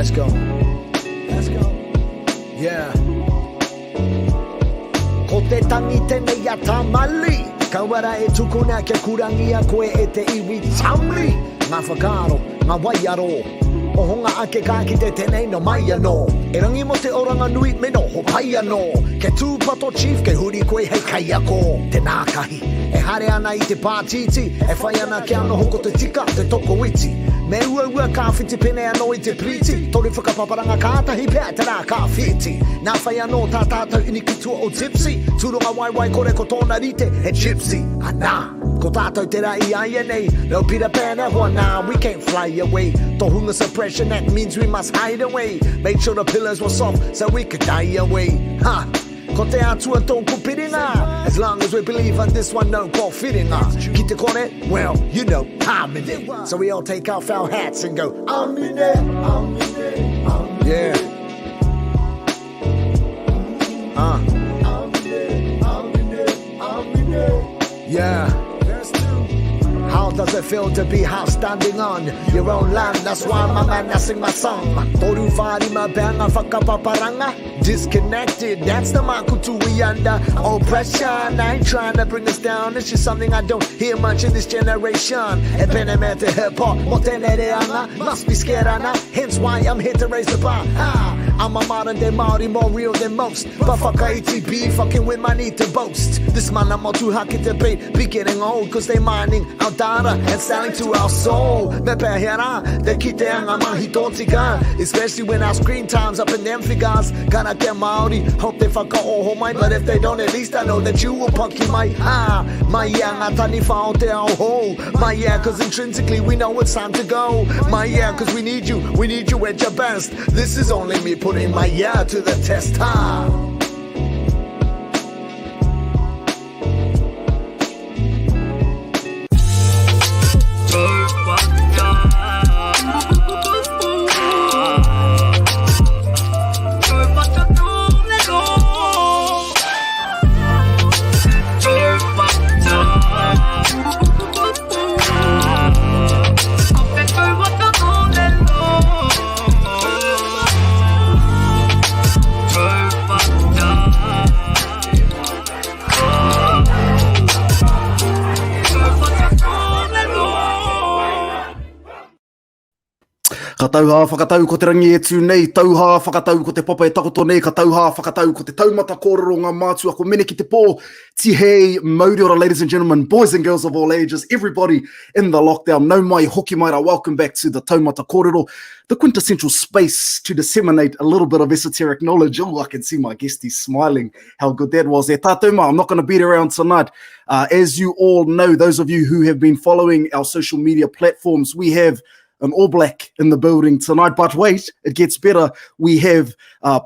Let's go. Let's go. Yeah. Ko te tangi tenei a tamali, ka wara e tukuna ke kurangia koe e te iwi tamli. Ngā whakaro, ngā waiaro, o honga ake ka ki te tenei no mai anō. E rangi mo te oranga nui me no ho pai anō. Ke tūpato chief ke huri koe hei kai ako. Te nākahi, e hare ana i te pātiti, e whai ana ke ano hoko te tika, te toko iti. Me ua ka whiti pene anō i te priti, tori whakapaparanga kātahi pēr te rā ka whiti. Nā whai anō tā tātou inikitua o tipsy, tūronga waiwai kore ko tōna rite, he gypsy. Anā, ko tātou te rā I ai nei, no pira pēna hoa nā, we can't fly away. Tohunga suppression, that means we must hide away. Make sure the pillars were soft, so we could die away. Ha! Ko te atua tōku piringa, as long as we believe on this one, no ko whiringa. Ki te kore, well, you know, I'm in it. So we all take off our hats and go, I'm in it, I'm in it, I'm in it. Yeah. I'm in it, I'm in it, I'm in it. Yeah. How does it feel to be half standing on your own land? That's why my man, I sing my song. Toru whāri ma banga whakapaparanga. Disconnected, that's the makutu we under oppression. I ain't trying to bring us down, it's just something I don't hear much in this generation. E pene me te hip-hop, mo te nereanga. Must be scared, Anna, hence why I'm here to raise the bar. I'm a modern day Māori, more real than most. But whakaiti be fucking with my need to boast. This man I'm all too haki to be getting old, cause they mining our data and selling to our soul. Me pehera, they kite anga mahi tōtika, especially when our screen time's up in them figures. Gonna get Māori, hope they whakaoho mai, but if they don't, at least I know that you will punky mai. Mai ia ngā tani whao te ao ho. Mai ia, cause intrinsically we know it's time to go. Mai ia, cause we need you at your best. This is only me putting my yeah to the test, Ka tauha whakatau ko te rangi e tū nei, tauha whakatau ko te papa e takoto nei, ka tauha whakatau ko te taumata kōrero ngā mātua ko mene ki te pō. Tihei, mauriora, ladies and gentlemen, boys and girls of all ages, everybody in the lockdown, nau mai, hoki mai rā, welcome back to the Taumata Kōrero, the quintessential space to disseminate a little bit of esoteric knowledge. Oh, I can see my guesties smiling, how good that was there. Tātou I'm not going to beat around tonight. As you all know, those of you who have been following our social media platforms, we have an All Black in the building tonight. But wait, it gets better. We have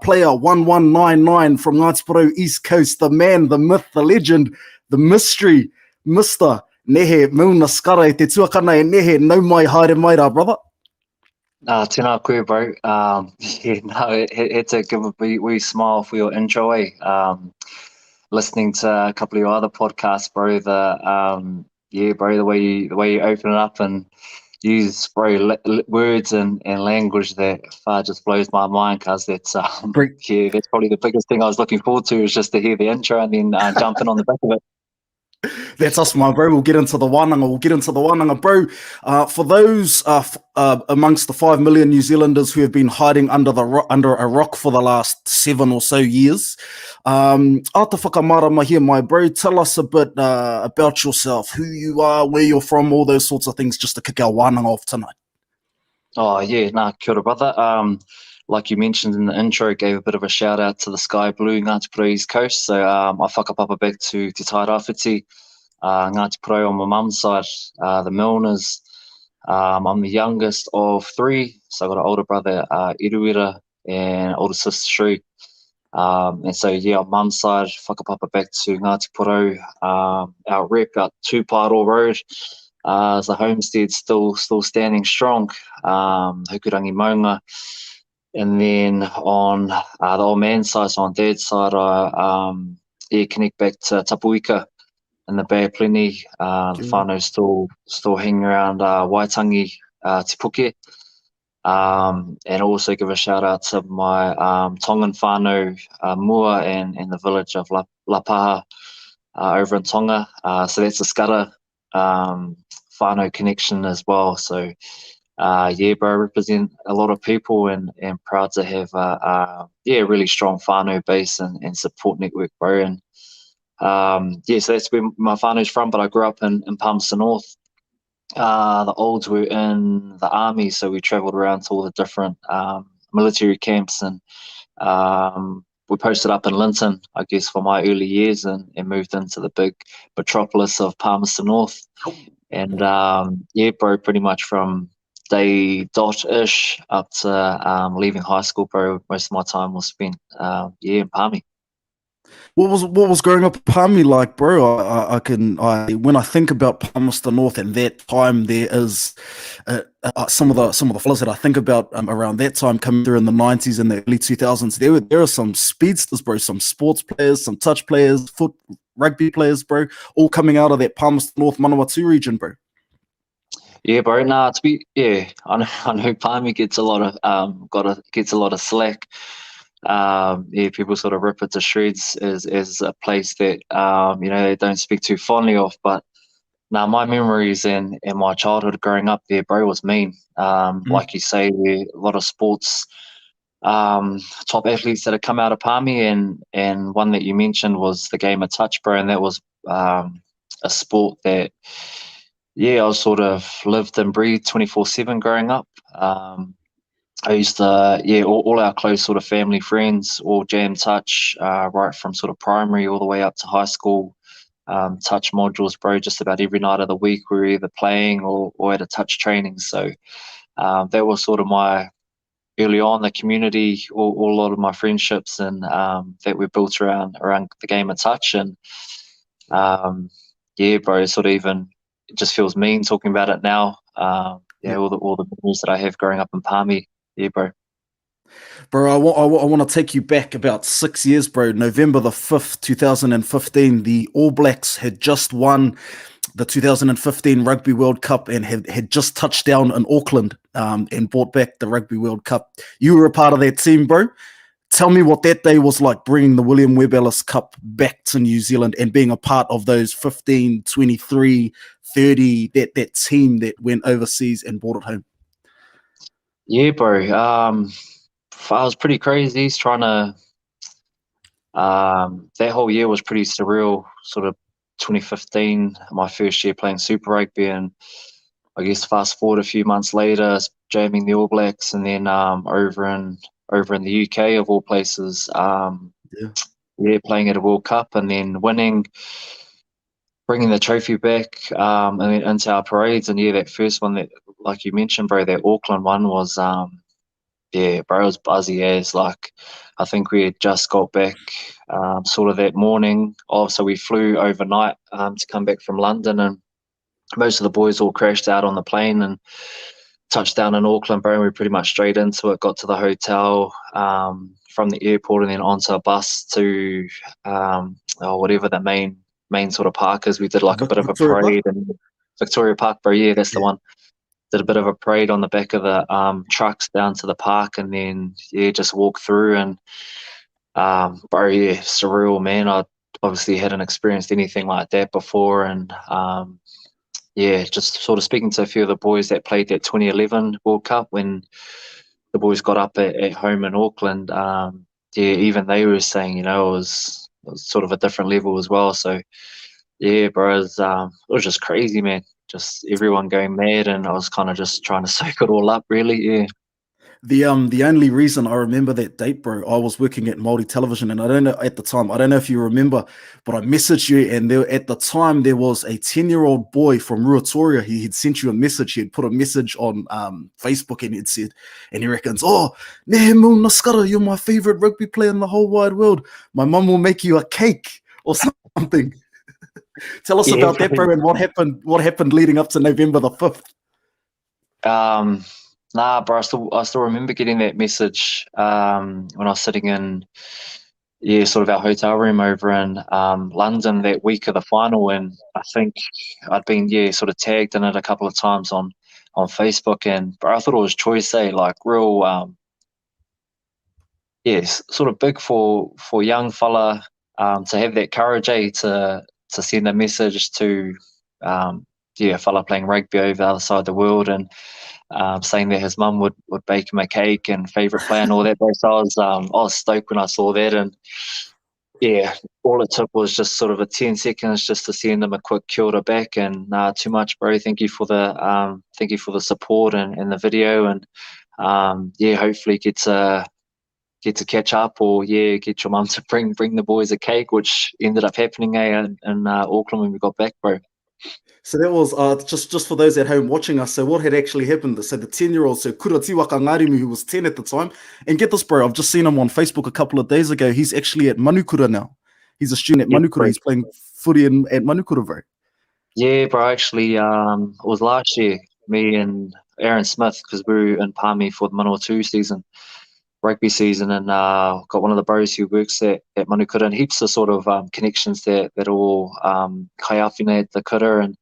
player 1199 from Ngāti Porou East Coast, the man, the myth, the legend, the mystery, Mr. Nehe Milner Skudder. Te tuakana e Nehe, nau mai, haere mai rā, brother. Tēnā koe, bro. It's a give a wee smile for your intro, eh? Listening to a couple of your other podcasts, bro. Bro, the way you open it up and use words and language that far just blows my mind, cause that's that's probably the biggest thing I was looking forward to, is just to hear the intro and then jump in on the back of it. That's us, my bro. We'll get into the wānanga. Bro. For those amongst the 5 million New Zealanders who have been hiding under a rock for the last 7 or so years, ata whakamarama here, my bro. Tell us a bit about yourself, who you are, where you're from, all those sorts of things, just to kick our wānanga off tonight. Oh, yeah. Kia ora, brother. Like you mentioned in the intro, gave a bit of a shout out to the Sky Blue Ngāti Porou East Coast. So I whakapapa back to Te Tairawhiti, Ngāti Porou on my mum's side, the Milners. I'm the youngest of 3, so I've got an older brother, Iruira, and older sister, Shri. And so, yeah, on mum's side, whakapapa back to Ngāti Porou, our rep, our Tūparo Road. As the homestead still standing strong, Hukurangi Maunga. And then on the old man's side, so on dad's side, I connect back to Tapuika in the Bay of Plenty. The whānau still hanging around Waitangi, Te Puke. And also give a shout out to my Tongan whānau mua and the village of La Paha over in Tonga. So that's a Skudder whānau connection as well. So yeah, bro, I represent a lot of people and proud to have yeah, really strong whānau base and support network, bro. And yeah, so that's where my whānau's from, but I grew up in Palmerston North. The olds were in the army, so we travelled around to all the different military camps, and we posted up in Linton, I guess, for my early years, and moved into the big metropolis of Palmerston North. And yeah, bro, pretty much from day dot-ish up to leaving high school, bro, most of my time was spent yeah, in Palmy. What was growing up in Palmy like, bro? When I think about Palmerston North and that time, there is some of the fellas that I think about around that time coming through in the 90s and the early 2000s. There are some speedsters, bro, some sports players, some touch players, rugby players, bro, all coming out of that Palmerston North Manawatu region, bro. Yeah, bro. Nah, I know Palmy gets a lot of slack. Yeah, people sort of rip it to shreds as a place that you know, they don't speak too fondly of. But now my memories and my childhood growing up there, bro, was mean. Like you say, a lot of sports top athletes that have come out of Palmy, and one that you mentioned was the game of touch, bro, and that was a sport that, yeah, I was sort of lived and breathed 24/7 growing up. I used to, yeah, all our close sort of family friends all jam touch, right from sort of primary all the way up to high school. Touch modules, bro, just about every night of the week we were either playing or at a touch training. So that was sort of my early on the community, a lot of my friendships and that we built around the game of touch. And yeah, bro, sort of even it just feels mean talking about it now. Yeah, all the memories that I have growing up in Palmy. Yeah, bro. Bro, I want to take you back about 6 years, bro. November the 5th, 2015, the All Blacks had just won the 2015 Rugby World Cup and had just touched down in Auckland and brought back the Rugby World Cup. You were a part of that team, bro. Tell me what that day was like, bringing the William Webb Ellis Cup back to New Zealand and being a part of those 15, 23, 30, that team that went overseas and brought it home. Yeah, bro. I was pretty crazy. Trying to that whole year was pretty surreal. Sort of 2015, my first year playing Super Rugby, and I guess fast forward a few months later, jamming the All Blacks, and then over in the UK of all places, yeah, playing at a World Cup, and then winning, bringing the trophy back, and then into our parades. And yeah, that first one that, like you mentioned, bro, that Auckland one was, yeah, bro, it was buzzy as, like, I think we had just got back sort of that morning. So we flew overnight to come back from London, and most of the boys all crashed out on the plane and touched down in Auckland, bro, and we were pretty much straight into it, got to the hotel from the airport, and then onto a bus to whatever the main sort of park is. We did like a bit of a parade in Victoria Park, bro. Yeah, that's the one. Did a bit of a parade on the back of the trucks down to the park, and then yeah, just walked through. And bro, yeah, surreal, man. I obviously hadn't experienced anything like that before, and yeah, just sort of speaking to a few of the boys that played that 2011 World Cup when the boys got up at home in Auckland. Yeah, even they were saying, you know, it was sort of a different level as well. So yeah, bro, it was just crazy, man. Just everyone going mad, and I was kind of just trying to soak it all up, really. Yeah. The only reason I remember that date, bro, I was working at Māori Television, and I don't know at the time, I don't know if you remember, but I messaged you, and at the time there was a 10-year-old boy from Ruatoria. He had sent you a message. He had put a message on Facebook, and he'd said, and he reckons, "Oh, Nehe Milner Skudder, you're my favorite rugby player in the whole wide world. My mum will make you a cake or something." Tell us about that, bro, and what happened leading up to November the 5th. Nah, bro, I still remember getting that message when I was sitting in, yeah, sort of our hotel room over in London that week of the final, and I think I'd been, yeah, sort of tagged in it a couple of times on Facebook, and bro, I thought it was choice, like real, sort of big for young fella to have that courage, to send a message to a fella playing rugby over the other side of the world, and saying that his mum would bake him a cake and favourite player and all that. So I was stoked when I saw that, and all it took was just sort of a 10 seconds just to send him a quick kia ora back, and too much, bro. Thank you for the support and the video, and hopefully get to catch up, or get your mum to bring the boys a cake, which ended up happening in Auckland when we got back, bro. So that was just for those at home watching us. So what had actually happened? So the 10-year-old, so Kuratiwaka Ngārimu, who was 10 at the time, and get this, bro, I've just seen him on Facebook a couple of days ago. He's actually at Manukura now. He's a student at Manukura. He's playing footy at Manukura, bro. Yeah, bro. Actually, it was last year. Me and Aaron Smith, because we were in Palmy for the Manawatu season, rugby season, and got one of the bros who works at Manukura, and heaps of sort of connections that all kaiawhina at the kura, and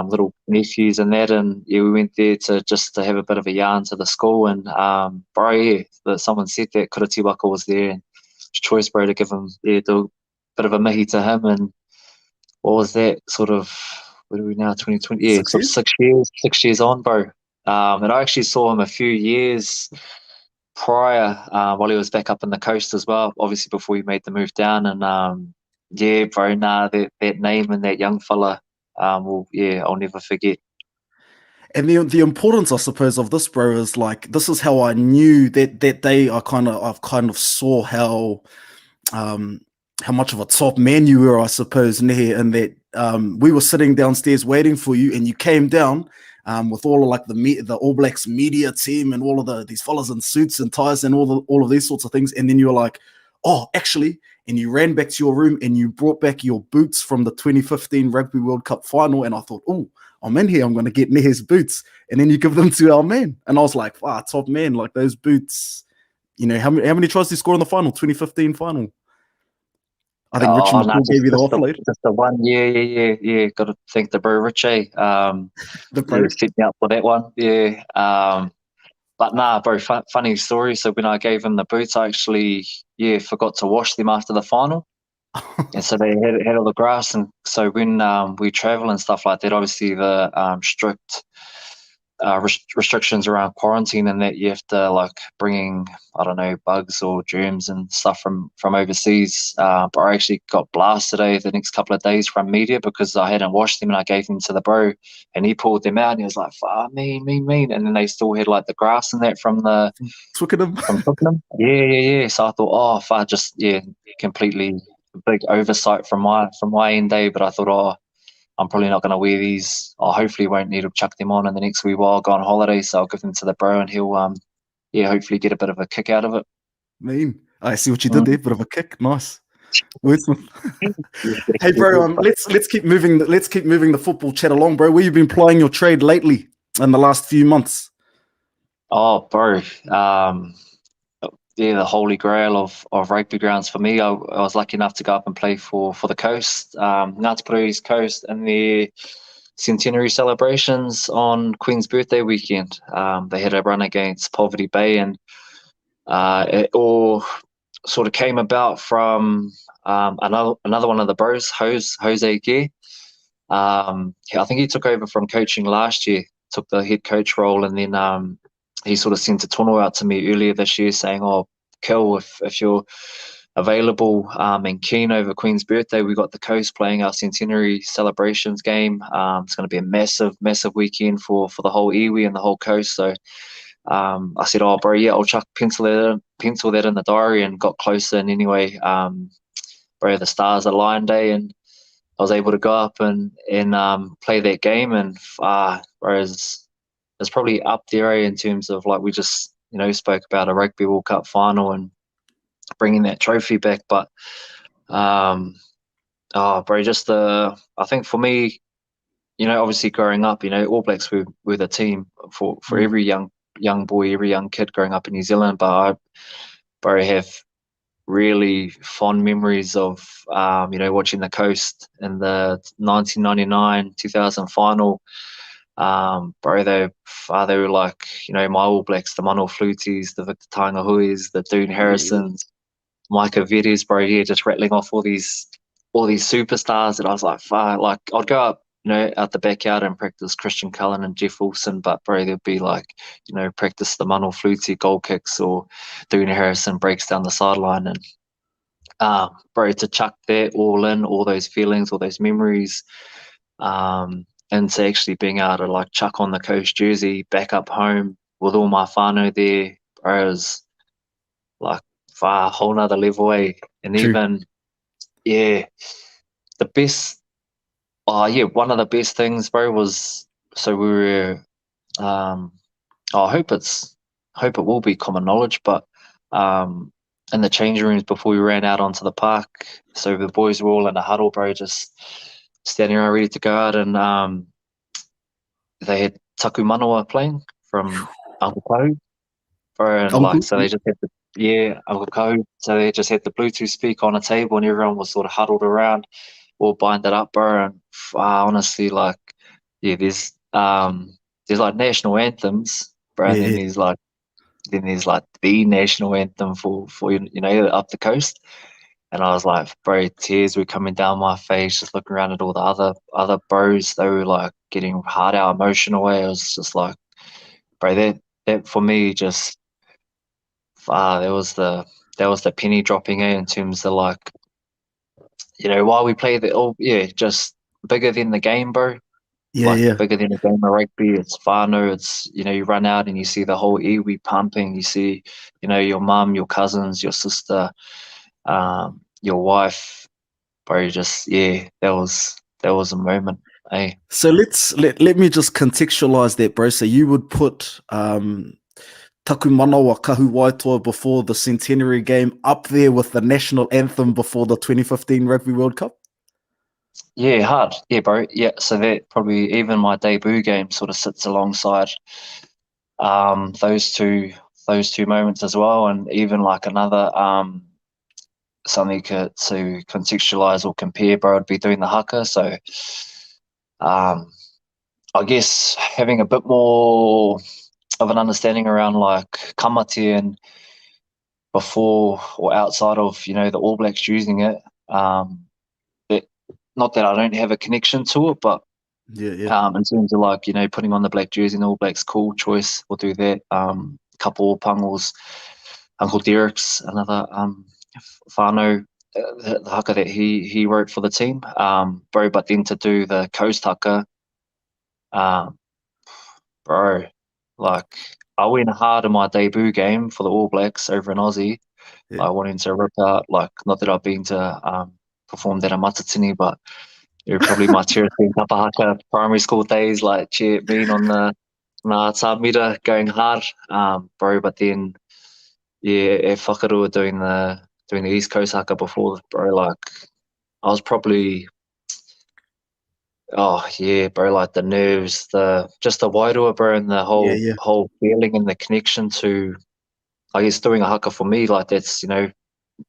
little nephews and that, and we went there to have a bit of a yarn to the school, and someone said that Kuratiwaka was there, and it's choice, bro, to give him do a bit of a mihi to him. And what was that, sort of, what are we now, 2020? Sort of 6 years on, bro. And I actually saw him a few years prior, while he was back up in the coast as well, obviously before he made the move down. And bro, that name and that young fella, I'll never forget. And the importance, I suppose, of this, bro, is like, this is how I knew that day. I've kind of saw how much of a top man you were, I suppose, Nehe, and that we were sitting downstairs waiting for you, and you came down with all of like the All Blacks media team and all of these fellas in suits and ties and all of these sorts of things, and then you were like, oh, actually, and you ran back to your room and you brought back your boots from the 2015 Rugby World Cup final, and I thought, oh, I'm in here, I'm going to get Nehe's boots, and then you give them to our man, and I was like, top man, like those boots, how many tries did he score in the final, 2015 final? I think Richie McCaw gave you the offload. Just the one, yeah. Got to thank the bro Richie. The bro set me up for that one, But nah, bro, funny story. So when I gave him the boots, I actually, forgot to wash them after the final. And so they had all the grass. And so when we travel and stuff like that, obviously the strict restrictions around quarantine, and that you have to like bringing, I don't know, bugs or germs and stuff from overseas. But I actually got blasted the next couple of days from media because I hadn't washed them, and I gave them to the bro, and he pulled them out, and he was like, mean. And then they still had like the grass and that from Twickenham. Yeah. So I thought, completely big oversight from my end, but I thought, I'm probably not going to wear these. I hopefully won't need to chuck them on in the next wee while, go on holiday. So I'll give them to the bro, and he'll, hopefully get a bit of a kick out of it. Mean. I see what you did there. Bit of a kick. Nice. Hey, bro. Let's keep moving. Let's keep moving the football chat along, bro. Where you been plying your trade lately in the last few months? Oh, bro. The holy grail of rugby grounds for me. I was lucky enough to go up and play for the coast, Ngāti Porou East Coast, and their centenary celebrations on Queen's birthday weekend. They had a run against Poverty Bay, and it all sort of came about from another one of the bros, Jose Gere. I think he took over from coaching last year, took the head coach role, and then he sort of sent a tono out to me earlier this year saying, oh, Kel, if you're available and keen over Queen's birthday, we got the coast playing our centenary celebrations game. It's going to be a massive weekend for the whole iwi and the whole coast. So I said, oh, bro, yeah, I'll pencil that in the diary, and got closer. And anyway, bro, the stars aligned, and I was able to go up and play that game. And bro, it's probably up there in terms of, like, we just spoke about a Rugby World Cup final and bringing that trophy back. But bro, just I think for me, obviously growing up, All Blacks were the team for every young boy, every young kid growing up in New Zealand. But I have really fond memories of watching the coast in the 1999-2000 final. Bro, they were like, my All Blacks, the Mano Fluties, the Victor Tangahuis, the Dune Harrisons, Micah Vedes, bro, just rattling off all these superstars. And I was like, far, like, I'd go up, out the backyard and practice Christian Cullen and Jeff Wilson, but bro, there'd be like, practice the Mano Flutie goal kicks, or Dune Harrison breaks down the sideline. And bro, to chuck that all in, all those feelings, all those memories, and to actually being able to like chuck on the coast jersey back up home with all my whānau there, bro, is like far a whole nother level, eh? And True. even, the best, one of the best things, bro, was, so we were, I hope it will be common knowledge, but in the changing rooms before we ran out onto the park, so the boys were all in a huddle, bro, just standing around ready to go out, and they had Taku Manawa playing from Uncle Kahu, bro, and like, so they just had Uncle Kahu, so they just had the Bluetooth speaker on a table, and everyone was sort of huddled around, all binded up, bro, and honestly, like, there's like national anthems, bro, and then there's like the national anthem for up the coast. And I was like, bro, tears were coming down my face, just looking around at all the other bros. They were like getting hard out, emotional. It was just like, bro, that for me just, that was the penny dropping in terms of like, while we play just bigger than the game, bro. Bigger than a game of rugby. It's whānau. It's, you run out and you see the whole iwi pumping. You see, your mum, your cousins, your sister, your wife, bro. Just that was a moment. Eh? So let me just contextualize that, bro. So you would put Taku Manawa Kahu Waitoa before the centenary game up there with the national anthem before the 2015 Rugby World Cup? Yeah, hard. Yeah, bro. Yeah, so that probably even my debut game sort of sits alongside those two moments as well, and even like another something to contextualize or compare, bro, would be doing the haka. So I guess having a bit more of an understanding around like kamati and before or outside of the All Blacks using it. Not that I don't have a connection to it, but in terms of like putting on the black jersey and All Blacks, cool choice. We'll do that. Couple of pangos, Uncle Derek's another whānau, the haka that he wrote for the team, bro. But then to do the coast haka, bro, like I went hard in my debut game for the All Blacks over in Aussie. I wanted to rip out, like, not that I've been to performed at a matatini, but you're probably my tier 3 kapahaka primary school days, like being on the tāmira going hard, bro. But then at Whakarua doing the East Coast haka before, bro, like I was probably bro, like the nerves, just the wairua, bro, and the whole feeling and the connection to, I guess, doing a haka for me, like that's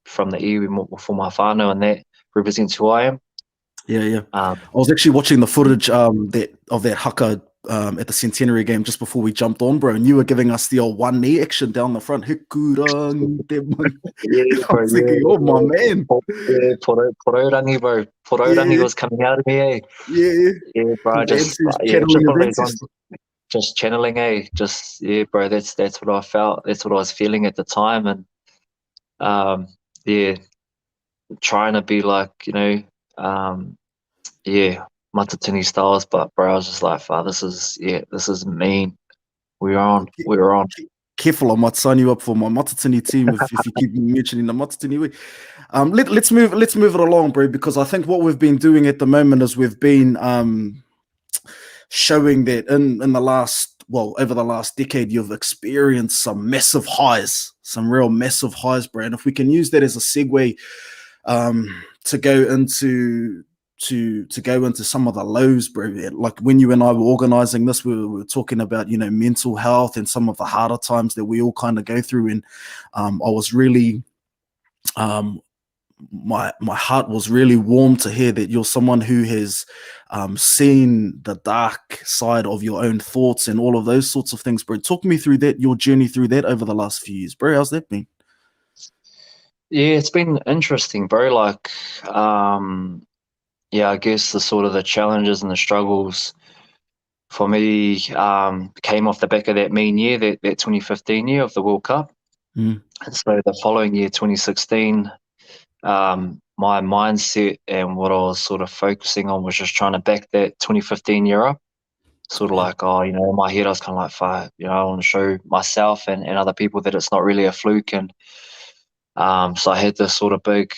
from the iwi for my whānau, and that represents who I am. I was actually watching the footage of that haka at the centenary game just before we jumped on, bro, and you were giving us the old one knee action down the front. Hikurang, I was thinking, oh my man. Porou bro. Porou was coming out of me, eh? Yeah, bro. Just channeling, eh? Just bro. That's what I felt. That's what I was feeling at the time, and trying to be like matatini styles, but bro, I was just like, this is mean. We're on. Careful, I might sign you up for my matatini team if you keep mentioning the matatini way. Let's move it along, bro, because I think what we've been doing at the moment is we've been showing that in the last, over the last decade, you've experienced some massive highs, some real massive highs, bro. And if we can use that as a segue to go into some of the lows, bro. Like when you and I were organizing this, we were talking about mental health and some of the harder times that we all kind of go through, and I was really my heart was really warm to hear that you're someone who has seen the dark side of your own thoughts and all of those sorts of things, bro. Talk me through that, your journey through that over the last few years, bro. How's that been? Yeah, it's been interesting, bro. Like, yeah, I guess the challenges and the struggles for me came off the back of that mean year, that 2015 year of the World Cup. Mm. And so the following year, 2016, my mindset and what I was sort of focusing on was just trying to back that 2015 year up. Sort of like, in my head I was kind of like, fire, I want to show myself and other people that it's not really a fluke. And so I had this sort of big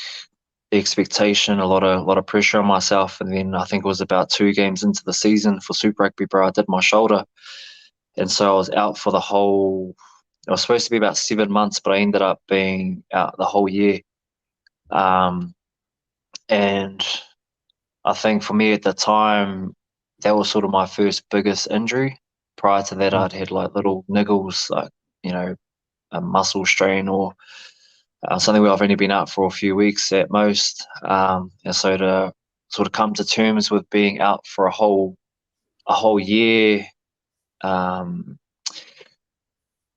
expectation, a lot of pressure on myself. And then I think it was about 2 games into the season for Super Rugby, bro, I did my shoulder. And so I was out for the whole, it was supposed to be about 7 months, but I ended up being out the whole year. And I think for me at the time, that was sort of my first biggest injury. Prior to that, I'd had like little niggles, like, a muscle strain or something where I've only been out for a few weeks at most. And so to sort of come to terms with being out for a whole year of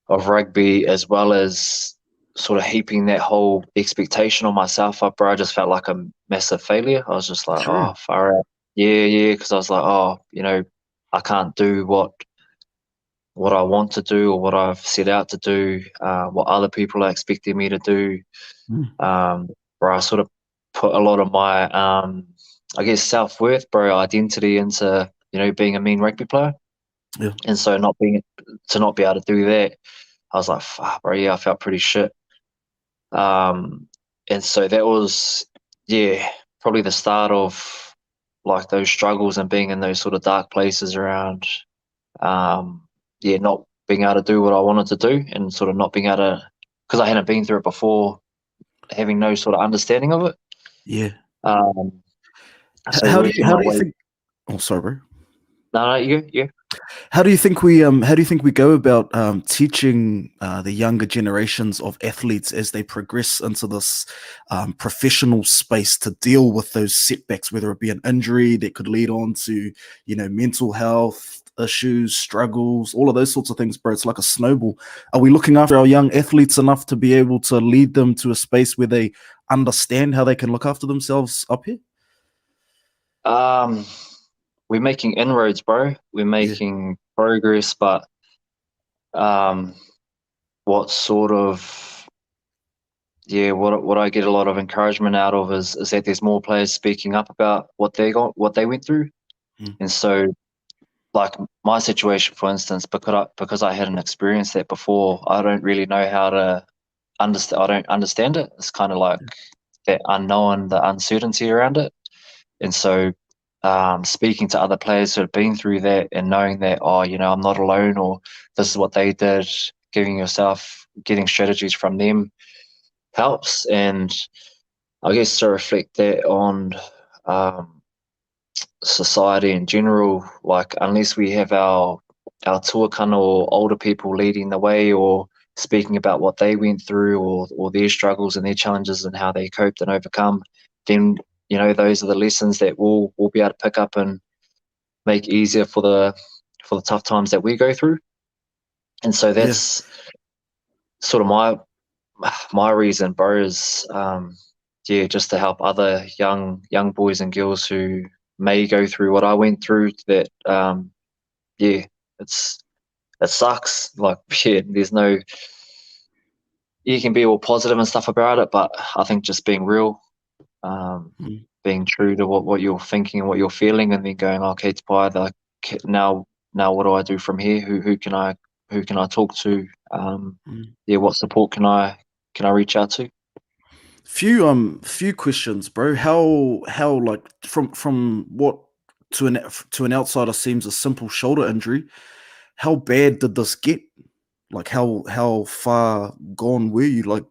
rugby, as well as sort of heaping that whole expectation on myself up, bro, I just felt like a massive failure. I was just like, Sure. oh, far out. Yeah, because I was like, I can't do what I want to do or what I've set out to do, what other people are expecting me to do. Where I sort of put a lot of my, I guess, self-worth, bro, identity into, being a mean rugby player. Yeah. And so not be able to do that, I was like, fuck, bro, yeah, I felt pretty shit. And so that was, probably the start of like those struggles and being in those sort of dark places around, not being able to do what I wanted to do and sort of not being able to, because I hadn't been through it before, having no sort of understanding of it. Yeah. So How do working my you way. think? Oh, sorry, bro. No, you. How do you think we go about teaching the younger generations of athletes as they progress into this professional space to deal with those setbacks, whether it be an injury that could lead on to, mental health issues, struggles, all of those sorts of things, bro? It's like a snowball. Are we looking after our young athletes enough to be able to lead them to a space where they understand how they can look after themselves up here? We're making inroads, bro. We're making progress, but what sort of what I get a lot of encouragement out of is that there's more players speaking up about what they went through. And so, like my situation, for instance, because I hadn't experienced that before, I don't really know how to understand. I don't understand it. It's kind of like that unknown, the uncertainty around it. And so, speaking to other players who have been through that and knowing that, I'm not alone, or this is what they did, getting strategies from them helps. And I guess to reflect that on society in general, like unless we have our tuakana or older people leading the way or speaking about what they went through or their struggles and their challenges and how they coped and overcome, then those are the lessons that we'll be able to pick up and make easier for the tough times that we go through. And so that's sort of my reason, bro, is just to help other young boys and girls who may go through what I went through. That it sucks. Like, there's no, you can be all positive and stuff about it, but I think just being real, being true to what you're thinking and what you're feeling, and then going, okay, Tapuika, like now what do I do from here? Who can I talk to? What support can I reach out to? Few questions, bro. How like from what to an outsider seems a simple shoulder injury, how bad did this get? Like how far gone were you? Like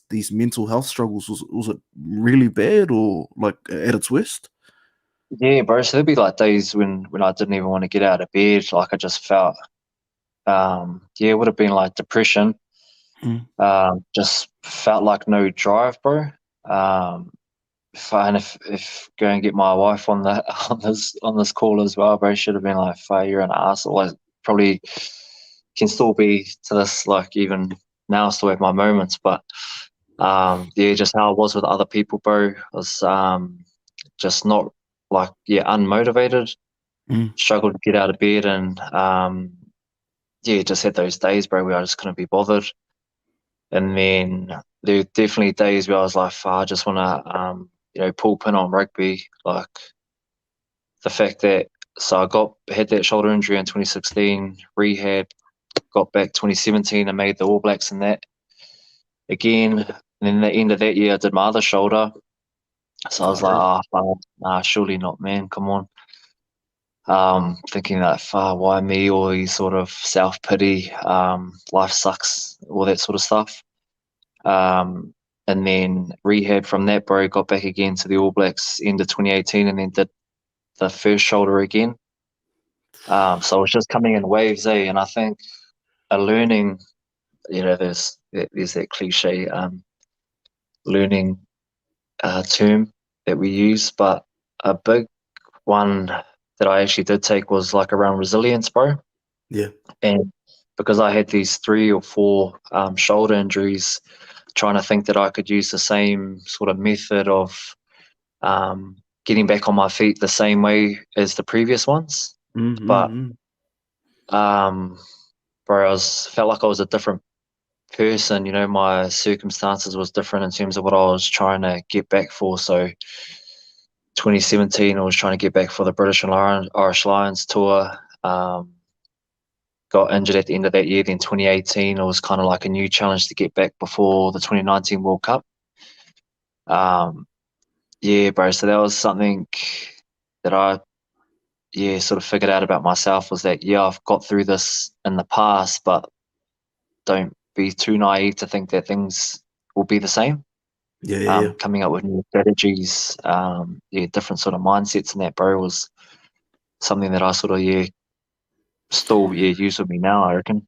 these mental health struggles, was it really bad or like at its worst? Yeah, bro. So there'd be like days when I didn't even want to get out of bed. Like I just felt, it would have been like depression. Just felt like no drive, bro. If go and get my wife on the on this call as well, bro, should have been like, you're an arsehole. Like, probably can still be to this, like, even now, still have my moments, but yeah, just how I was with other people, bro, was just not, like, unmotivated, struggled to get out of bed, and just had those days, bro, where I just couldn't be bothered. And then there were definitely days where I was like, I just want to pull pin on rugby. Like, the fact that, so I had that shoulder injury in 2016, rehab, got back 2017 and made the All Blacks in that again. And then the end of that year, I did my other shoulder. So I was like, nah, surely not, man. Come on. Thinking that, why me? All these sort of self-pity, life sucks, all that sort of stuff. And then rehab from that, bro, got back again to the All Blacks end of 2018, and then did the first shoulder again. So it was just coming in waves, and I think a learning, there's that cliche learning term that we use, but a big one that I actually did take was like around resilience, bro. Yeah. And because I had these 3 or 4 shoulder injuries, trying to think that I could use the same sort of method of getting back on my feet the same way as the previous ones. But bro, felt like I was a different person. My circumstances was different in terms of what I was trying to get back for. So 2017, I was trying to get back for the British and Irish Lions tour. Got injured at the end of that year. Then 2018, it was kind of like a new challenge to get back before the 2019 World Cup. Yeah, bro. So that was something that I, sort of figured out about myself, was that, I've got through this in the past, but don't be too naive to think that things will be the same. Coming up with new strategies, different sort of mindsets, and that, bro, was something that I sort of, still use with me now, I reckon.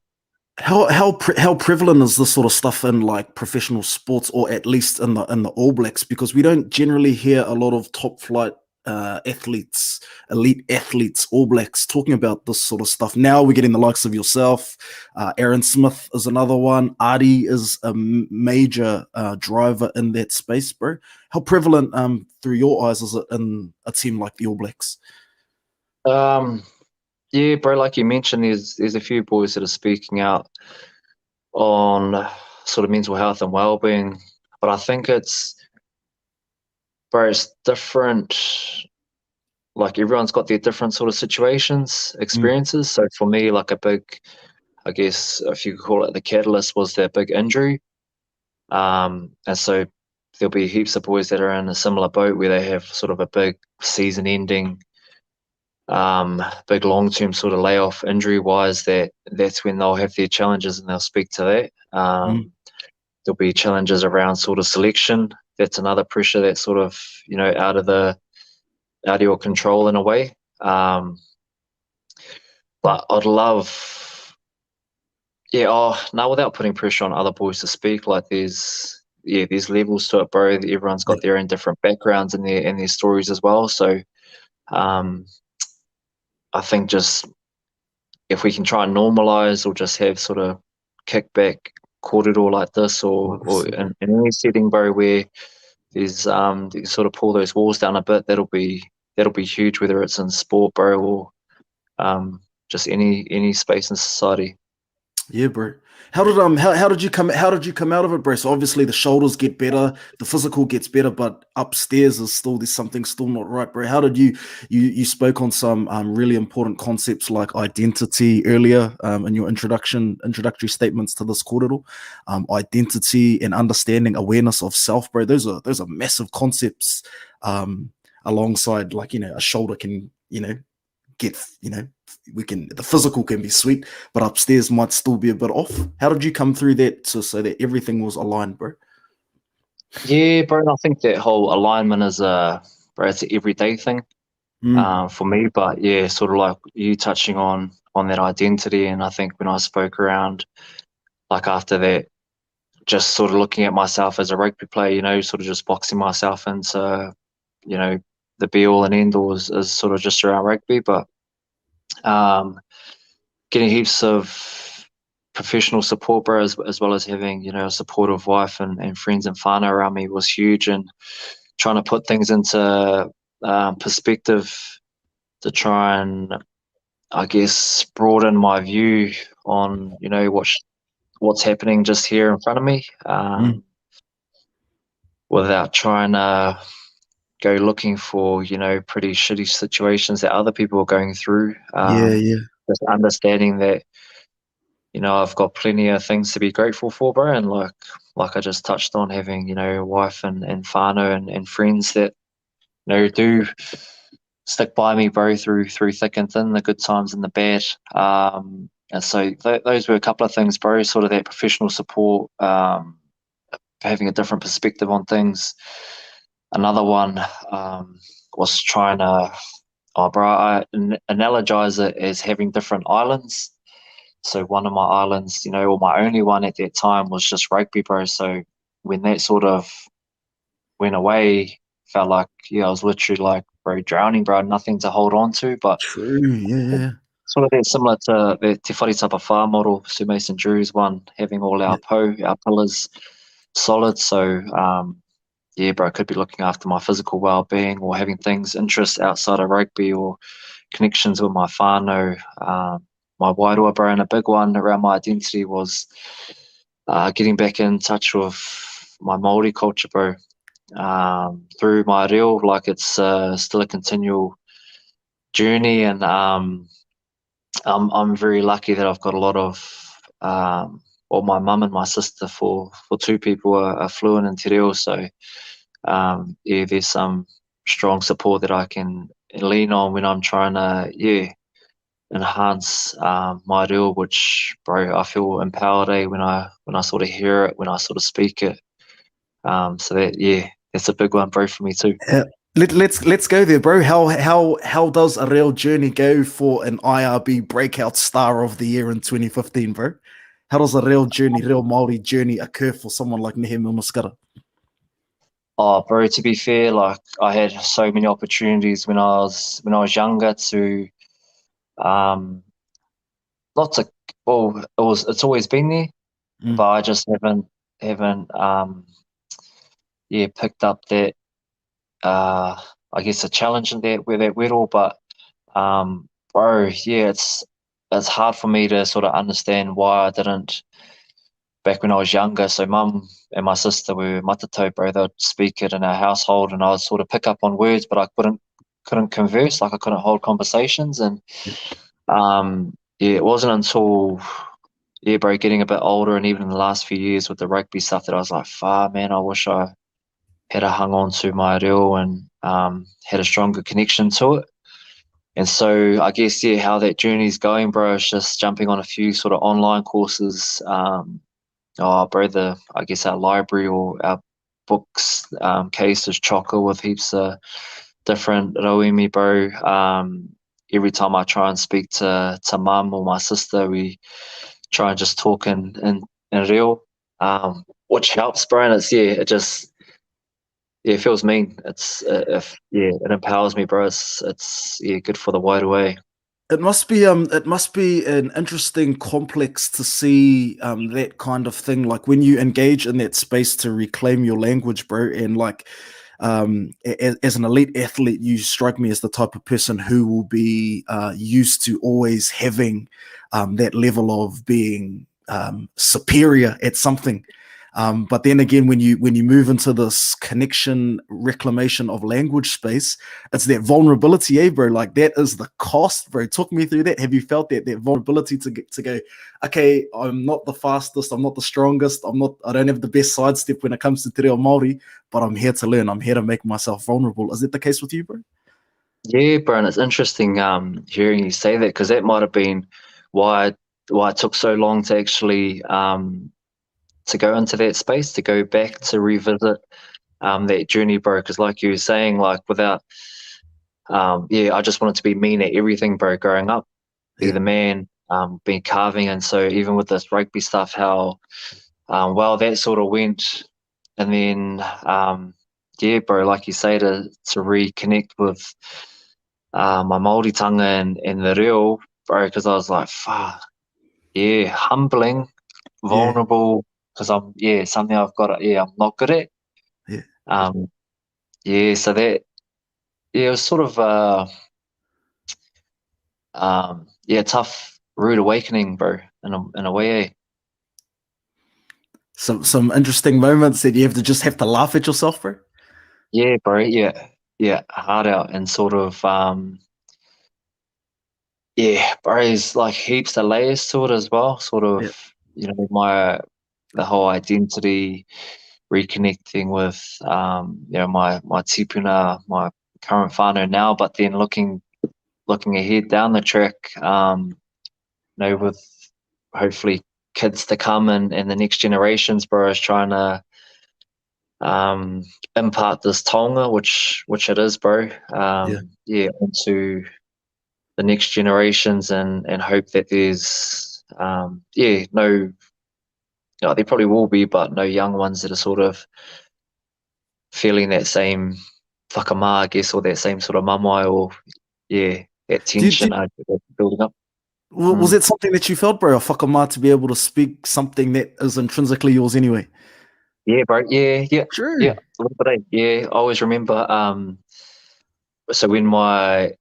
How prevalent is this sort of stuff in like professional sports, or at least in the All Blacks? Because we don't generally hear a lot of top flight athletes, elite athletes, All Blacks talking about this sort of stuff. Now we're getting the likes of yourself. Aaron Smith is another one. Adi is a major driver in that space, bro. How prevalent, through your eyes, is it in a team like the All Blacks? Yeah, bro, like you mentioned, there's a few boys that are speaking out on sort of mental health and well-being, but I think it's different. Like, everyone's got their different sort of situations, experiences. So for me, like, a big, I guess, if you could call it the catalyst, was that big injury. And so there'll be heaps of boys that are in a similar boat, where they have sort of a big season-ending, big long-term sort of layoff injury-wise, that's when they'll have their challenges, and they'll speak to that. There'll be challenges around sort of selection. That's another pressure that's sort of, out of your control in a way. But I'd love, without putting pressure on other boys to speak, like, there's levels to it, bro. Everyone's got their own different backgrounds and their stories as well. So I think just if we can try and normalize, or just have sort of kickback kōrero like this, or in any setting, bro, where there's you sort of pull those walls down a bit, that'll be huge, whether it's in sport, bro, or just any space in society. Yeah, bro. How did you come out of it, bro? So obviously the shoulders get better, the physical gets better, but upstairs there's something still not right, bro. How did you spoke on some really important concepts like identity earlier in your introductory statements to this kōrero. Identity and understanding, awareness of self, bro. Those are massive concepts, alongside, like, a shoulder can, get, the physical can be sweet, but upstairs might still be a bit off. How did you come through that so that everything was aligned, bro? Yeah, bro, and I think that whole alignment is it's an everyday thing for me. But yeah, sort of like you touching on that identity, and I think when I spoke around, like, after that just sort of looking at myself as a rugby player, sort of just boxing myself into, the be all and end all is sort of just around rugby, but getting heaps of professional support, bro, as well as having, a supportive wife and friends and whānau around me was huge, and trying to put things into perspective to try and, I guess, broaden my view on, what's happening just here in front of me, without trying to go looking for, pretty shitty situations that other people are going through. Just understanding that, I've got plenty of things to be grateful for, bro. And like I just touched on, having, a wife and whānau and friends that, do stick by me, bro, through thick and thin, the good times and the bad. And so those were a couple of things, bro, sort of that professional support, having a different perspective on things. Another one was trying to, I analogize it as having different islands. So one of my islands, or my only one at that time, was just rugby, bro. So when that sort of went away, felt like, I was literally like, bro, drowning, bro, nothing to hold on to. But True, yeah. Sort of that similar to the Te Wharitapa Whā model, Sir Mason Drew's one, having all our our pillars solid. So, bro, I could be looking after my physical well-being, or having interests outside of rugby, or connections with my whānau, my wairua, bro. And a big one around my identity was getting back in touch with my Māori culture, bro, through my reo. Like, it's still a continual journey, and I'm very lucky that I've got a lot of, my mum and my sister, for two people, are fluent in te reo. So, there's some strong support that I can lean on when I'm trying to, enhance my reo, which, bro, I feel empowered when I sort of hear it, when I sort of speak it. So that's a big one, bro, for me too. Let's go there, bro. How does a reo journey go for an IRB breakout star of the year in 2015, bro? How does a reo Māori journey occur for someone like Nehe Milner Skudder? Oh, bro, to be fair, like, I had so many opportunities when I was younger to, not to, well, it's always been there, but I just haven't picked up that, I guess, a challenge in that whittle. But bro, it's hard for me to sort of understand why I didn't back when I was younger. So mum and my sister were matato, bro. They'd speak it in our household, and I'd sort of pick up on words, but I couldn't converse, like I couldn't hold conversations. And it wasn't until bro, getting a bit older, and even in the last few years with the rugby stuff, that I was like, man, I wish I had hung on to my reo and had a stronger connection to it. And so I guess, how that journey's going, bro, is just jumping on a few sort of online courses. Bro, I guess our library or our books case is chocker with heaps of different rauimi, bro. Every time I try and speak to mum or my sister, we try and just talk in reo, which helps, bro. And it feels mean. It empowers me, bro. It's good for the wide away. It must be an interesting complex to see that kind of thing, like when you engage in that space to reclaim your language, bro. And like as an elite athlete, you strike me as the type of person who will be used to always having that level of being superior at something. But then again, when you move into this connection, reclamation of language space, it's that vulnerability, bro. Like, that is the cost, bro. Talk me through that. Have you felt that vulnerability to go, okay, I'm not the fastest, I'm not the strongest, I don't have the best sidestep when it comes to te reo Māori, but I'm here to learn. I'm here to make myself vulnerable. Is that the case with you, bro? Yeah, bro, and it's interesting hearing you say that, because that might have been why it took so long to actually to go into that space, to go back to revisit that journey, bro. Because like you were saying, like, without I just wanted to be mean at everything, bro, growing up, be the man, being carving. And so even with this rugby stuff, how well, that sort of went, and then yeah, bro, like you say, to reconnect with my Māoritanga and the reo, bro, because I was like, fuck, yeah, humbling, vulnerable, because something I've got, I'm not good at. Yeah. Yeah, so that, it was sort of, tough, rude awakening, bro, in a way, eh? Some interesting moments that you have to laugh at yourself, bro. Yeah, bro, yeah, hard out, and sort of, bro, there's like heaps of layers to it as well, sort of, Yeah. The whole identity, reconnecting with, my tipuna, my current whānau now, but then looking ahead down the track, with hopefully kids to come and the next generations, bro, is trying to impart this taonga, which it is, bro, onto the next generations, and hope that there's there probably will be, but no young ones that are sort of feeling that same whakamā, I guess, or that same sort of mamai, or that tension building up. Was it something that you felt, bro, a whakamā, to be able to speak something that is intrinsically yours anyway? Yeah, bro. Yeah. Sure. Yeah, a little bit. Yeah, I always remember. So when I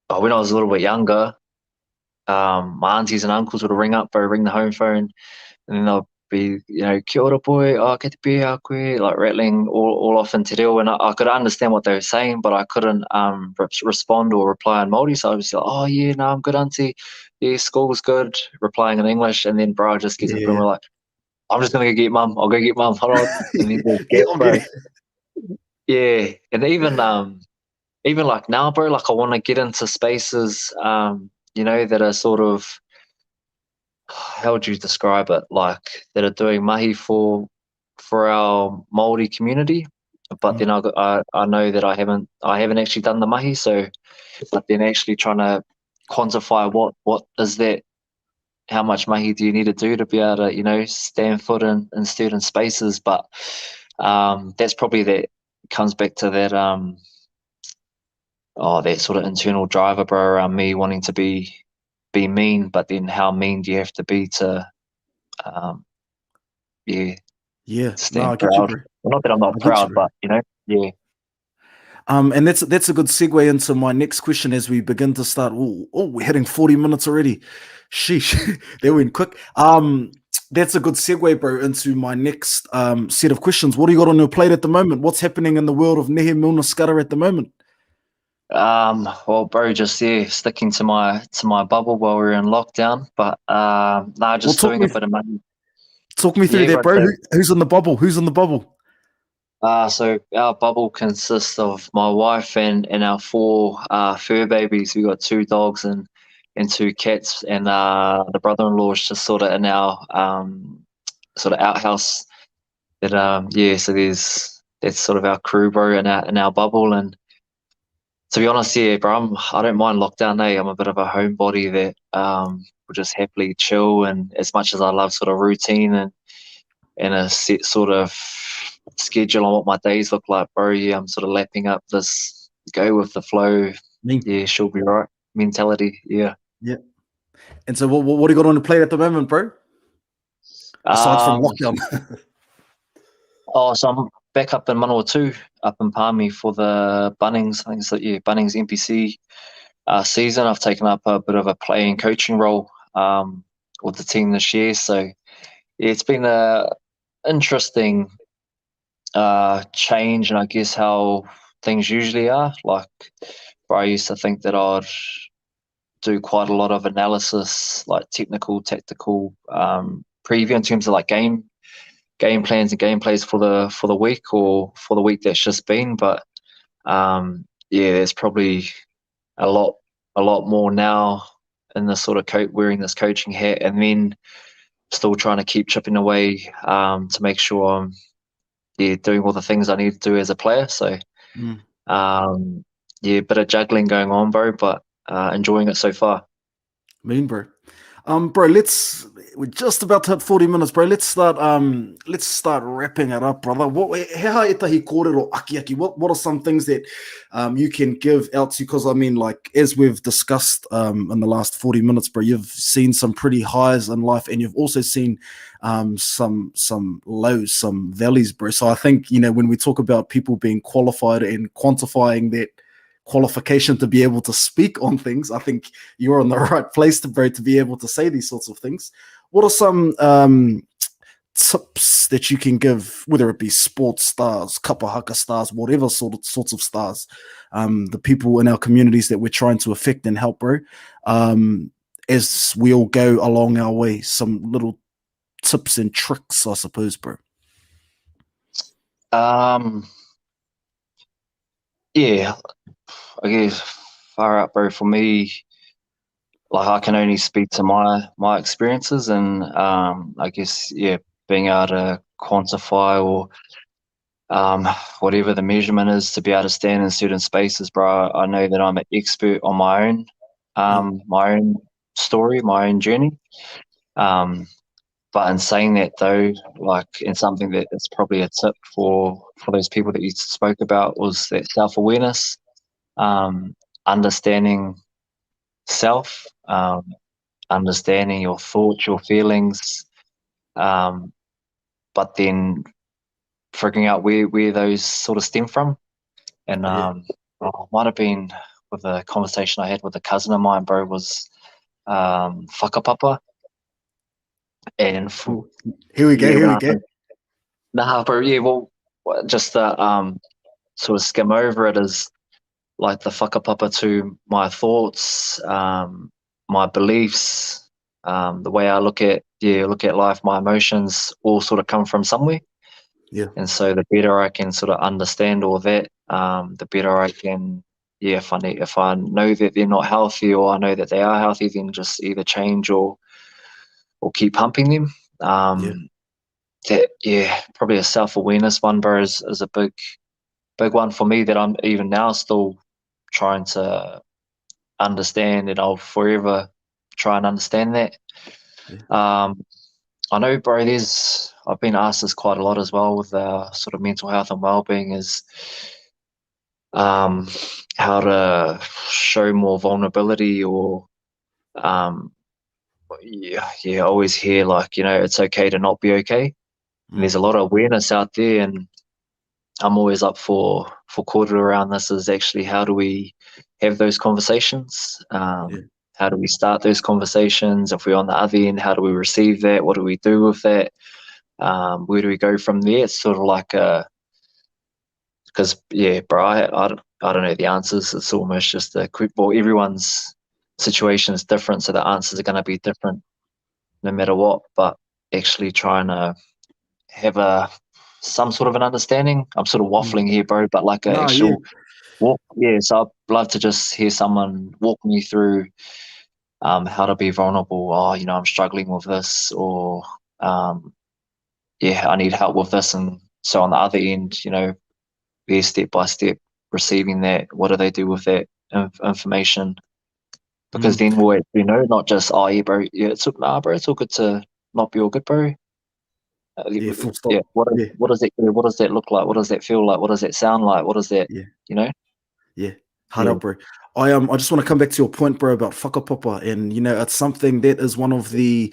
was a little bit younger, my aunties and uncles would ring the home phone, and then they'll be, kia ora boy, ke te pēhea koe, like rattling all off in te reo, and I could understand what they were saying, but I couldn't respond or reply in Māori, so I was like, oh yeah, no, I'm good, auntie. Yeah, school's good, replying in English, and then bro just gets to the point where like, I'm just gonna go get mum. I'll go get mum. Hold on. And then bro. Yeah, and even like now, bro, like I want to get into spaces, that are sort of, how would you describe it? Like that are doing mahi for our Māori community, but then I know that I haven't actually done the mahi, so but then actually trying to quantify what is that. How much mahi do you need to do to be able to, stand foot in certain spaces? But that's probably that comes back to that that sort of internal driver, bro, around me wanting to be mean, but then how mean do you have to be to stand proud? Well, not that I'm not proud, but yeah. And that's a good segue into my next question as we begin to start. We're hitting 40 minutes already. Sheesh, that went quick. That's a good segue, bro, into my next set of questions. What do you got on your plate at the moment? What's happening in the world of Nehe Milner Skudder at the moment? Well, bro, just sticking to my bubble while we're in lockdown. But just doing a bit of money. Talk me through that, bro. Who's in the bubble? Who's in the bubble? So our bubble consists of my wife and our 4 fur babies. We got 2 dogs and 2 cats, and the brother-in-law is just sort of in our sort of outhouse. That so that's sort of our crew, bro, in our bubble. And to be honest, bro, I don't mind lockdown. I'm a bit of a homebody that will just happily chill. And as much as I love sort of routine and a set sort of schedule on what my days look like, bro, I'm sort of lapping up this go with the flow. Yeah, she'll be right mentality. Yeah. And so what do you got on the plate at the moment, bro? Aside from lockdown. So I'm back up in Manawatu, up in Palmy for the Bunnings. I think it's Bunnings NPC season. I've taken up a bit of a playing coaching role with the team this year. So it's been a interesting change, and I guess how things usually are. Like, I used to think that I'd do quite a lot of analysis, like technical, tactical preview in terms of like game plans and game plays for the week or for the week that's just been. But there's probably a lot more now in this sort of wearing this coaching hat, and then still trying to keep chipping away to make sure I'm doing all the things I need to do as a player. So bit of juggling going on, bro, but enjoying it so far. Mean, bro. Bro, we're just about to hit 40 minutes, bro. Let's start wrapping it up, brother. What are some things that you can give out to? Because I mean, like, as we've discussed in the last 40 minutes, bro, you've seen some pretty highs in life, and you've also seen some lows, some valleys, bro. So I think, you know, when we talk about people being qualified and quantifying that qualification to be able to speak on things, I think you're in the right place to be able to say these sorts of things. What are some tips that you can give, whether it be sports stars, kapahaka stars, whatever sorts of stars, the people in our communities that we're trying to affect and help, bro, as we all go along our way? Some little tips and tricks, I suppose, bro. Yeah, I guess far out, bro. For me, like, I can only speak to my experiences, and I guess, yeah, being able to quantify or whatever the measurement is to be able to stand in certain spaces, bro. I know that I'm an expert on my own story, my own journey. But in saying that, though, like, and something that is probably a tip for those people that you spoke about, was that self-awareness, understanding self, understanding your thoughts, your feelings, but then figuring out where those sort of stem from. And might have been with a conversation I had with a cousin of mine, bro, was whakapapa. And here we go. Nah, bro, yeah, well, just to sort of skim over it, is like the whakapapa to my thoughts, my beliefs, the way I look at life, my emotions all sort of come from somewhere. Yeah. And so the better I can sort of understand all that, the better I can, if I know that they're not healthy, or I know that they are healthy, then just either change or keep pumping them. Probably a self-awareness one, bro, is a big one for me, that I'm even now still trying to understand, and I'll forever try and understand that. I know, bro, I've been asked this quite a lot as well with sort of mental health and well-being, is how to show more vulnerability, or I always hear, like, you know, it's okay to not be okay. And there's a lot of awareness out there, and I'm always up for kōrero around this, is actually how do we have those conversations? How do we start those conversations? If we're on the other end, how do we receive that? What do we do with that? Where do we go from there? It's sort of like because, yeah, bro, I don't know the answers. It's almost just a quick ball. Everyone's situation is different, so the answers are going to be different no matter what. But actually trying to have some sort of an understanding. I'm sort of waffling here, bro, but like an actual walk. Yeah, so I'd love to just hear someone walk me through how to be vulnerable. Oh, you know, I'm struggling with this, or I need help with this. And so on the other end, you know, they're step by step receiving that. What do they do with that information? Because then we'll actually know, not just, oh yeah, bro, yeah, bro, it's all good to not be all good, bro. Full stop. What does that look like? What does that feel like? What does that sound like? What does that, you know? Yeah. Hard up, bro. I just want to come back to your point, bro, about whakapapa, and you know, it's something that is one of the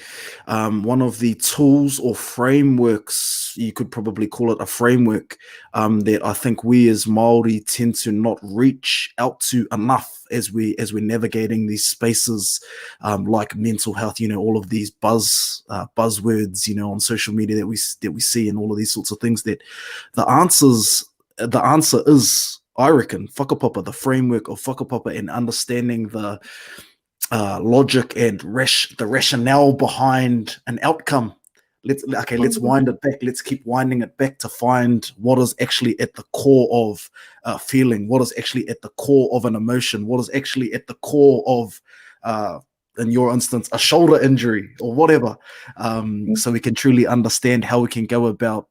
tools or frameworks, you could probably call it a framework, that I think we as Māori tend to not reach out to enough as we're navigating these spaces, like mental health. You know, all of these buzzwords, you know, on social media that we see, and all of these sorts of things. That the answer is, I reckon, whakapapa, the framework of whakapapa, and understanding the logic and the rationale behind an outcome. Let's wind it back. Let's keep winding it back to find what is actually at the core of feeling, what is actually at the core of an emotion, what is actually at the core of, in your instance, a shoulder injury or whatever, so we can truly understand how we can go about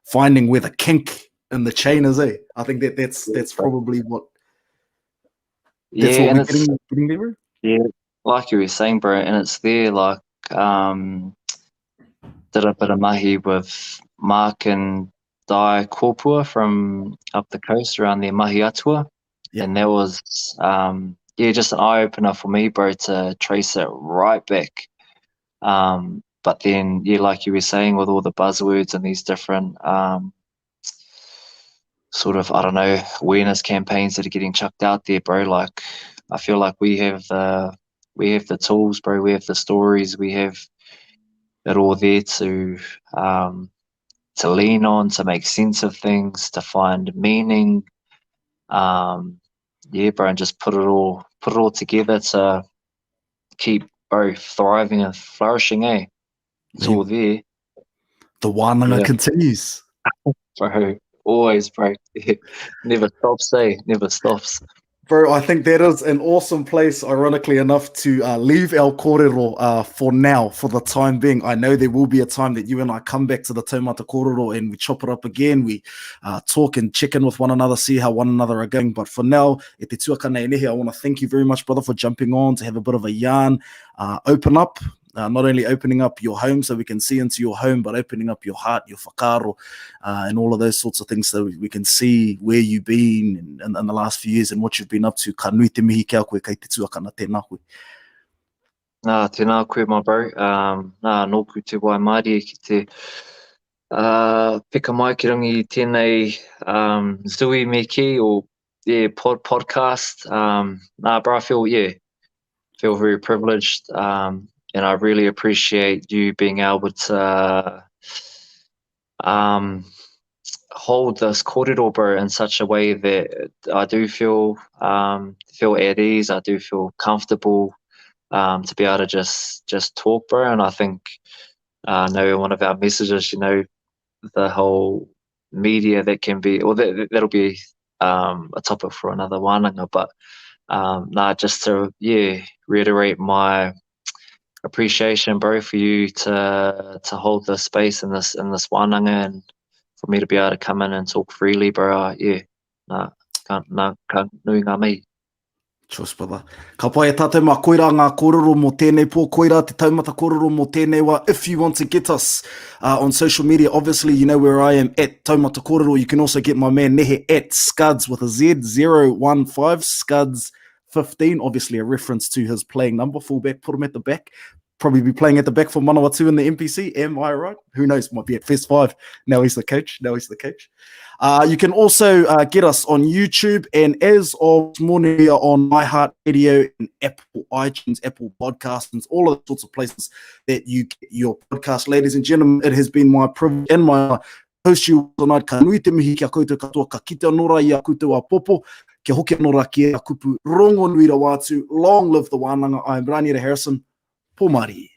finding where the kink in the chain is. I think that's probably what. That's what we're getting there. Yeah, like you were saying, bro, and it's there, like, did a bit of mahi with Mark and Di Kōpua from up the coast around their mahi atua. Yep. And that was, just an eye-opener for me, bro, to trace it right back. But then, like you were saying, with all the buzzwords and these different sort of, I don't know, awareness campaigns that are getting chucked out there, bro, like, I feel like we have the tools, bro, we have the stories, we have it all there to lean on, to make sense of things, to find meaning. Bro, and just put it all together to keep both thriving and flourishing, eh? It's all there. The wānanga continues. Bro, always, bro. Never stops, eh? Never stops. Bro, I think that is an awesome place, ironically enough, to leave our kōrero for now, for the time being. I know there will be a time that you and I come back to the Taumata Kōrero and we chop it up again. We talk and check in with one another, see how one another are going. But for now, e te tuakana e Nehe, I want to thank you very much, brother, for jumping on to have a bit of a yarn, open up. Not only opening up your home so we can see into your home, but opening up your heart, your whakaro, and all of those sorts of things so we can see where you've been in the last few years and what you've been up to. Ka nui te mihi kia koe kei te tuakana tēnā koe. Tēnā koe, my bro. Nōku te wai Māori ki te peka mai ki rangi tēnei zui me ki, or podcast. Bro, I feel very privileged. And I really appreciate you being able to hold this kōrero, bro, in such a way that I do feel at ease. I do feel comfortable to be able to just talk, bro. And I think one of our messages, the whole media that can be, or that'll be a topic for another wānanga. But just to reiterate my appreciation, bro, for you to hold this space in this wānanga, and for me to be able to come in and talk freely, bro. Ka nui ngā mihi. Cheers, brother. Ka pai e tātou mā koira ngā kōrero mō tēnei pō, koira te taumata kōrero mō tēnei wā. If you want to get us on social media, obviously you know where I am, at Taumata Kōrero. You can also get my man Nehe at Scuds with a Z, 015, Scuds 15, obviously a reference to his playing number, fullback, put him at the back. Probably be playing at the back for Manawatu in the NPC. Am I right? Who knows? Might be at Fest 5. Now he's the coach. You can also get us on YouTube, and as of this morning, we are on iHeartRadio and Apple iTunes, Apple Podcasts, and all of the sorts of places that you get your podcast. Ladies and gentlemen, it has been my privilege and my host you tonight. Ka nui te mihi kia koutou katoa, ka kita nora i a koutou a popo, kia hoki nora ki a kupu, rongo nui ra wātu, long live the wānanga. I am Raniera Harrison. Pō Māori.